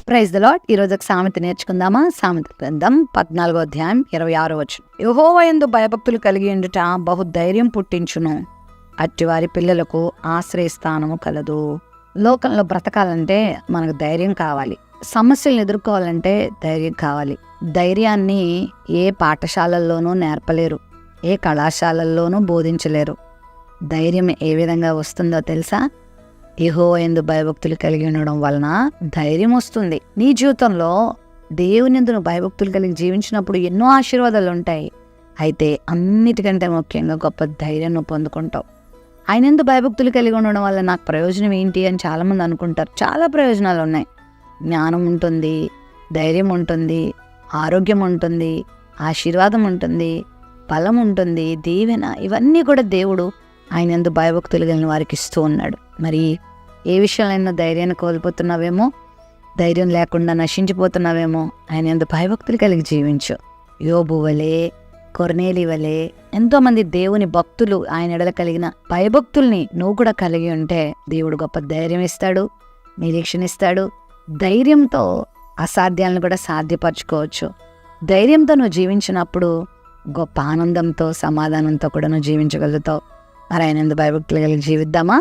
Praise the lord. ఈరోజు ఒక సామెత నేర్చుకుందామా? సామెత గ్రంథం 14వ అధ్యాయం 26వ వచనం. యెహోవా యందు భయభక్తులు కలిగి ఉండుట బహుధైర్యం పుట్టించును, అట్టివారి పిల్లలకు ఆశ్రయస్థానము కలదు. లోకంలో బ్రతకాలంటే మనకు ధైర్యం కావాలి. సమస్యలను ఎదుర్కోవాలంటే ధైర్యం కావాలి. ధైర్యాన్ని ఏ పాఠశాలల్లోనూ నేర్పలేరు, ఏ కళాశాలల్లోనూ బోధించలేరు. ధైర్యం ఏ విధంగా వస్తుందో తెలుసా? యెహోవా యందు భయభక్తులు కలిగి ఉండడం వలన ధైర్యం వస్తుంది. నీ జీవితంలో దేవుని యందు నువ్వు భయభక్తులు కలిగి జీవించినప్పుడు ఎన్నో ఆశీర్వాదాలు ఉంటాయి. అయితే అన్నిటికంటే ముఖ్యంగా గొప్ప ధైర్యం నువ్వు పొందుకుంటావు. ఆయన యందు భయభక్తులు కలిగి ఉండడం వల్ల నాకు ప్రయోజనం ఏంటి అని చాలామంది అనుకుంటారు. చాలా ప్రయోజనాలు ఉన్నాయి. జ్ఞానం ఉంటుంది, ధైర్యం ఉంటుంది, ఆరోగ్యం ఉంటుంది, ఆశీర్వాదం ఉంటుంది, బలం ఉంటుంది, దీవెన, ఇవన్నీ కూడా దేవుడు ఆయన యందు భయభక్తులు కలిగిన వారికి ఇస్తూ ఉన్నాడు. మరి ఏ విషయాలైనా ధైర్యాన్ని కోల్పోతున్నావేమో, ధైర్యం లేకుండా నశించిపోతున్నావేమో, ఆయన యందు భయభక్తులు కలిగి జీవించు. యోబు వలే, కొర్నేలి వలే ఎంతోమంది దేవుని భక్తులు ఆయన ఎడల కలిగిన భయభక్తుల్ని నువ్వు కూడా కలిగి ఉంటే దేవుడు గొప్ప ధైర్యం ఇస్తాడు, నిరీక్షణ ఇస్తాడు. ధైర్యంతో అసాధ్యాలను కూడా సాధ్యపరచుకోవచ్చు. ధైర్యంతో నువ్వు జీవించినప్పుడు గొప్ప ఆనందంతో, సమాధానంతో కూడా నువ్వు జీవించగలుగుతావు. మరి ఆయన యందు భయభక్తులు కలిగి జీవిద్దామా?